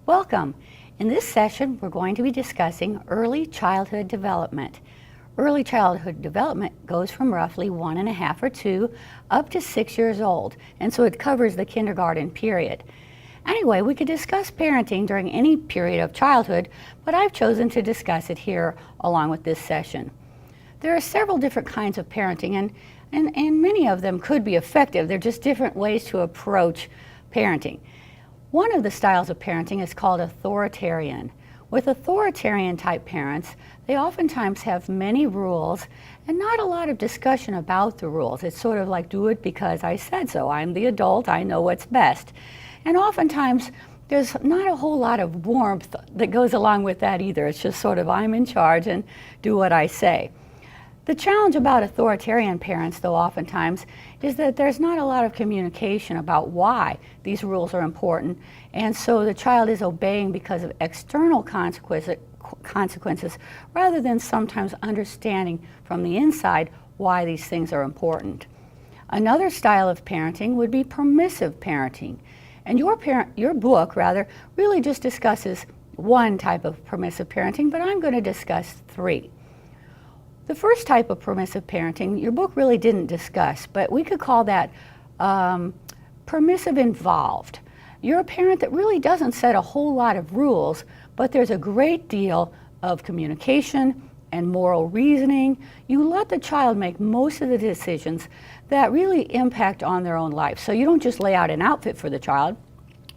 Welcome. In this session, we're going to be discussing early childhood development. Early childhood development goes from roughly 1.5 or 2 up to 6 years old, and so it covers the kindergarten period. Anyway, we could discuss parenting during any period of childhood, but I've chosen to discuss it here along with this session. There are several different kinds of parenting, and many of them could be effective. They're just different ways to approach parenting. One of the styles of parenting is called authoritarian. With authoritarian type parents, they oftentimes have many rules and not a lot of discussion about the rules. It's sort of like, do it because I said so. I'm the adult, I know what's best. And oftentimes, there's not a whole lot of warmth that goes along with that either. It's just sort of, I'm in charge and do what I say. The challenge about authoritarian parents, though, oftentimes, is that there's not a lot of communication about why these rules are important, and so the child is obeying because of external consequences rather than sometimes understanding from the inside why these things are important. Another style of parenting would be permissive parenting, and your book really just discusses one type of permissive parenting, but I'm going to discuss 3. The first type of permissive parenting, your book really didn't discuss, but we could call that permissive involved. You're a parent that really doesn't set a whole lot of rules, but there's a great deal of communication and moral reasoning. You let the child make most of the decisions that really impact on their own life. So you don't just lay out an outfit for the child.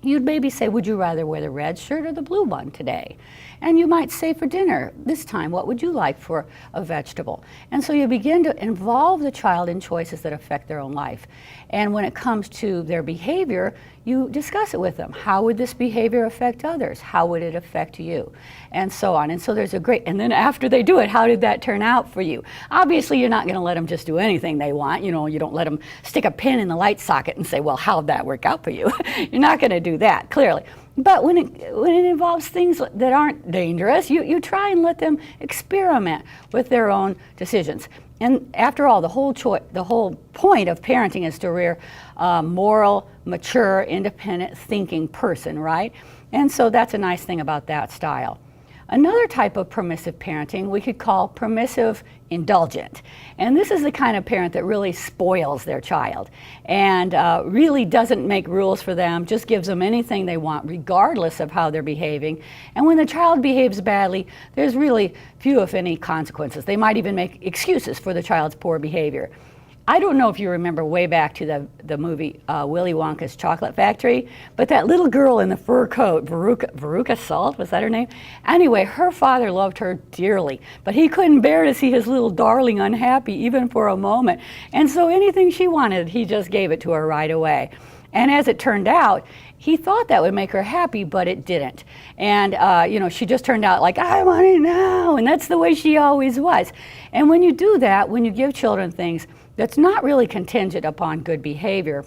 You'd maybe say, would you rather wear the red shirt or the blue one today? And you might say, for dinner this time, what would you like for a vegetable? And so you begin to involve the child in choices that affect their own life. And when it comes to their behavior, you discuss it with them. How would this behavior affect others? How would it affect you? And so on. And so there's and then after they do it, how did that turn out for you? Obviously, you're not going to let them just do anything they want. You don't let them stick a pin in the light socket and say, well, how'd that work out for you? You're not going to do that, clearly. But when it involves things that aren't dangerous, you try and let them experiment with their own decisions. And after all, the whole point of parenting is to rear a moral, mature, independent thinking person, right? And so that's a nice thing about that style. Another type of permissive parenting we could call permissive indulgent. And this is the kind of parent that really spoils their child and really doesn't make rules for them, just gives them anything they want regardless of how they're behaving. And when the child behaves badly, there's really few, if any, consequences. They might even make excuses for the child's poor behavior. I don't know if you remember way back to the movie Willy Wonka's Chocolate Factory, but that little girl in the fur coat, Veruca Salt, was that her name? Anyway, her father loved her dearly, but he couldn't bear to see his little darling unhappy even for a moment. And so anything she wanted, he just gave it to her right away. And as it turned out, he thought that would make her happy, but it didn't. And she just turned out like, I want it now, and that's the way she always was. And when you do that, when you give children things that's not really contingent upon good behavior,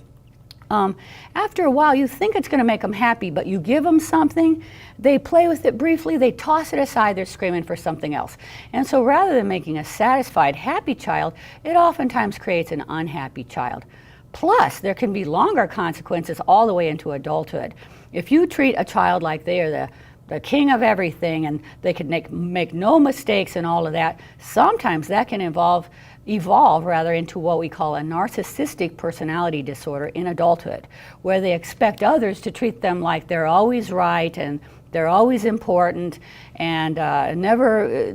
after a while you think it's going to make them happy, but you give them something, they play with it briefly, they toss it aside, they're screaming for something else. And so rather than making a satisfied, happy child, it oftentimes creates an unhappy child. Plus, there can be longer consequences all the way into adulthood. If you treat a child like they are the king of everything and they can make no mistakes and all of that, sometimes that can evolve into what we call a narcissistic personality disorder in adulthood, where they expect others to treat them like they're always right and they're always important and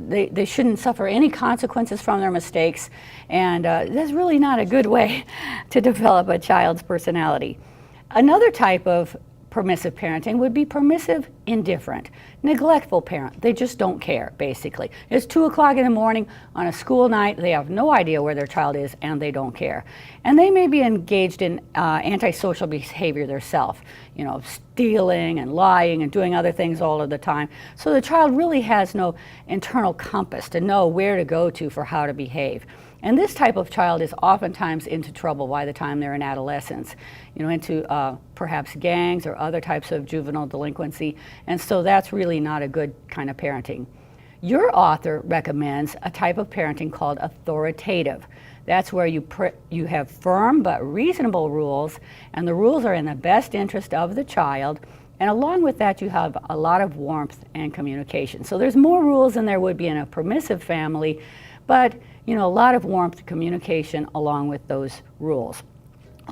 they shouldn't suffer any consequences from their mistakes. And that's really not a good way to develop a child's personality. Another type of permissive parenting would be permissive indifferent, neglectful parent. They just don't care, basically. It's 2 o'clock in the morning on a school night. They have no idea where their child is and they don't care. And they may be engaged in antisocial behavior themselves, stealing and lying and doing other things all of the time. So the child really has no internal compass to know where to go to for how to behave. And this type of child is oftentimes into trouble by the time they're in adolescence, into perhaps gangs or other types of juvenile delinquency. And so that's really not a good kind of parenting. Your author recommends a type of parenting called authoritative. That's where you have firm but reasonable rules, and the rules are in the best interest of the child, And along with that, you have a lot of warmth and communication. So there's more rules than there would be in a permissive family, but a lot of warmth, communication along with those rules.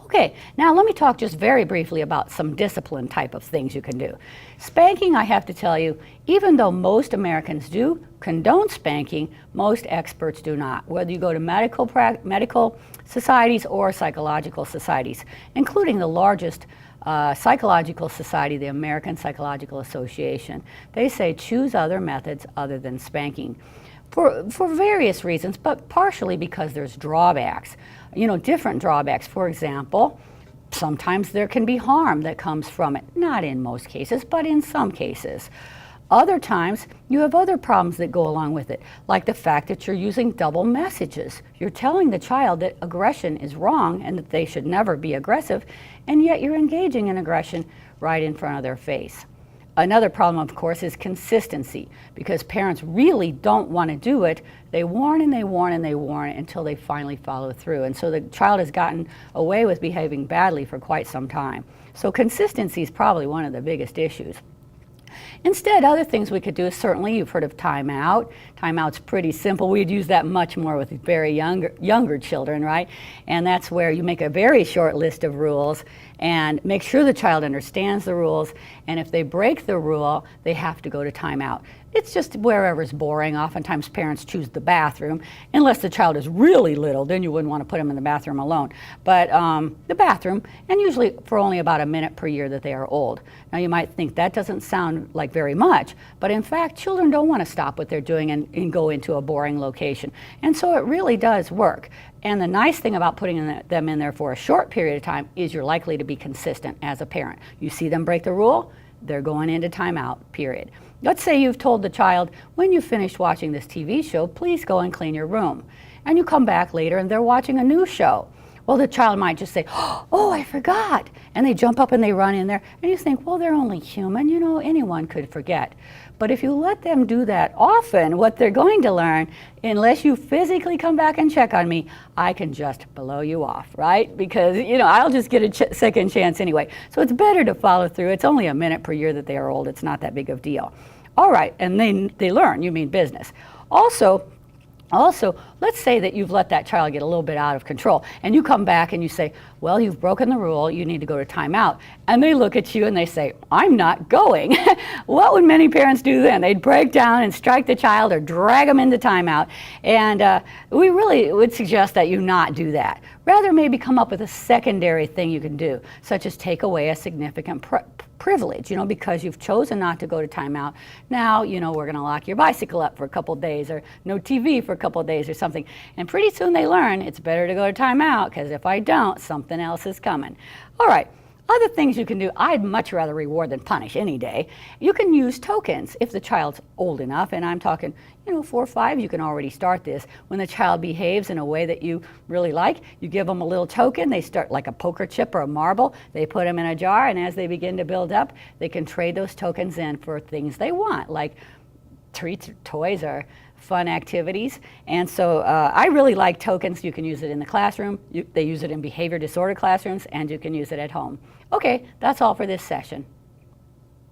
Okay, now let me talk just very briefly about some discipline type of things you can do. Spanking, I have to tell you, even though most Americans do condone spanking, most experts do not, whether you go to medical societies or psychological societies, including the largest psychological society, the American Psychological Association. They say choose other methods other than spanking. For various reasons, but partially because there's drawbacks, different drawbacks. For example, sometimes there can be harm that comes from it. Not in most cases, but in some cases. Other times, you have other problems that go along with it, like the fact that you're using double messages. You're telling the child that aggression is wrong and that they should never be aggressive, and yet you're engaging in aggression right in front of their face. Another problem, of course, is consistency, because parents really don't want to do it. They warn and they warn and they warn until they finally follow through. And so the child has gotten away with behaving badly for quite some time. So consistency is probably one of the biggest issues. Instead, other things we could do is certainly, you've heard of timeout. Timeout's pretty simple. We'd use that much more with very younger children, right? And that's where you make a very short list of rules and make sure the child understands the rules. And if they break the rule, they have to go to timeout. It's just wherever's boring. Oftentimes parents choose the bathroom, unless the child is really little, then you wouldn't want to put them in the bathroom alone. But the bathroom, and usually for only about a minute per year that they are old. Now you might think that doesn't sound like very much, but in fact children don't want to stop what they're doing and go into a boring location. And so it really does work. And the nice thing about putting them in there for a short period of time is you're likely to be consistent as a parent. You see them break the rule, they're going into timeout, period. Let's say you've told the child, when you finish watching this TV show, please go and clean your room. And you come back later and they're watching a new show. Well, the child might just say, oh, I forgot. And they jump up and they run in there. And you think, well, they're only human. Anyone could forget. But if you let them do that often, what they're going to learn, unless you physically come back and check on me, I can just blow you off, right? Because, I'll just get a second chance anyway. So it's better to follow through. It's only a minute per year that they are old. It's not that big of a deal. All right, and then they learn, you mean business. Also, let's say that you've let that child get a little bit out of control, and you come back and you say, well, you've broken the rule, you need to go to timeout. And they look at you and they say, I'm not going. What would many parents do then? They'd break down and strike the child or drag them into timeout. And we really would suggest that you not do that. Rather, maybe come up with a secondary thing you can do, such as take away a significant privilege, because you've chosen not to go to timeout. Now, we're going to lock your bicycle up for a couple days, or no TV for a couple days or something. And pretty soon they learn it's better to go to timeout, because if I don't, something else is coming. All right. Other things you can do, I'd much rather reward than punish any day. You can use tokens if the child's old enough, and I'm talking, 4 or 5, you can already start this. When the child behaves in a way that you really like, you give them a little token. They start like a poker chip or a marble. They put them in a jar, and as they begin to build up, they can trade those tokens in for things they want, like treats, toys, or fun activities. And so I really like tokens. You can use it in the classroom. They use it in behavior disorder classrooms, and you can use it at home. Okay, that's all for this session.